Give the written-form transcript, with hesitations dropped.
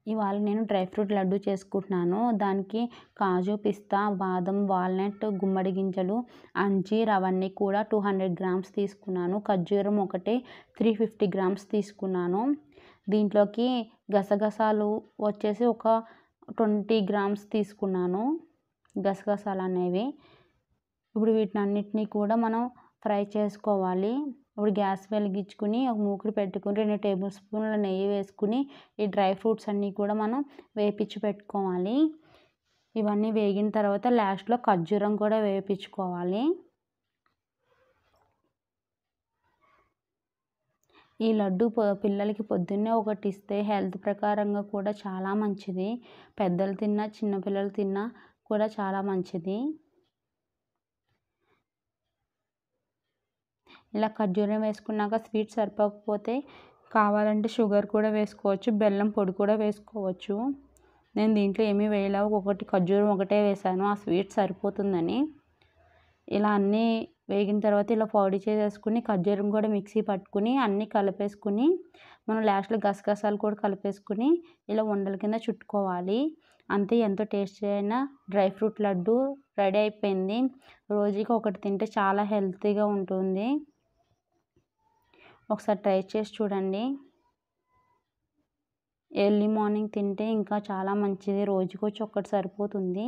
ఇవాళ నేను dry fruit laddu చేసుకుంటున్నాను. దానికి కాజు, పిస్తా, బాదం, వాల్నట్, గుమ్మడి గింజలు, అంజీర్ అవన్నీ కూడా 200 గ్రామ్స్ తీసుకున్నాను. ఖర్జూరం ఒకటి 350 గ్రామ్స్ తీసుకున్నాను. దీంట్లోకి గసగసాలు వచ్చేసి ఒక 20 గ్రామ్స్ తీసుకున్నాను. గసగసాలు అనేవి ఇప్పుడు వీటన్నిటిని కూడా మనం ఫ్రై చేసుకోవాలి. ఇప్పుడు గ్యాస్ వెలిగించుకుని ఒక మూకుడు పెట్టుకుని 2 టేబుల్ స్పూన్ల నెయ్యి వేసుకుని ఈ డ్రై ఫ్రూట్స్ అన్నీ కూడా మనం వేపించి పెట్టుకోవాలి. ఇవన్నీ వేగిన తర్వాత లాస్ట్లో ఖర్జూరం కూడా వేపించుకోవాలి. ఈ లడ్డు పిల్లలకి పొద్దున్నే ఒకటి ఇస్తే హెల్త్ ప్రకారంగా కూడా చాలా మంచిది. పెద్దలు తిన్నా చిన్నపిల్లలు తిన్నా కూడా చాలా మంచిది. ఇలా ఖర్జూరం వేసుకున్నాక స్వీట్ సరిపోకపోతే కావాలంటే షుగర్ కూడా వేసుకోవచ్చు, బెల్లం పొడి కూడా వేసుకోవచ్చు. నేను దీంట్లో ఏమీ వేయలే, ఒకటి ఖర్జూరం ఒకటే వేసాను ఆ స్వీట్ సరిపోతుందని. ఇలా అన్నీ వేగిన తర్వాత ఇలా పొడి చేసేసుకుని ఖర్జూరం కూడా మిక్సీ పట్టుకుని అన్నీ కలిపేసుకుని మనం లాస్ట్లో గసగసాలు కూడా కలిపేసుకుని ఇలా ఉండల కింద చుట్టుకోవాలి. అంతే, ఎంతో టేస్టీ అయిన డ్రై ఫ్రూట్ లడ్డు రెడీ అయిపోయింది. రోజుకి ఒకటి తింటే చాలా హెల్తీగా ఉంటుంది. ఒకసారి ట్రై చేసి చూడండి. ఎర్లీ మార్నింగ్ తింటే ఇంకా చాలా మంచిది. రోజుకొచ్చి ఒక్కటి సరిపోతుంది.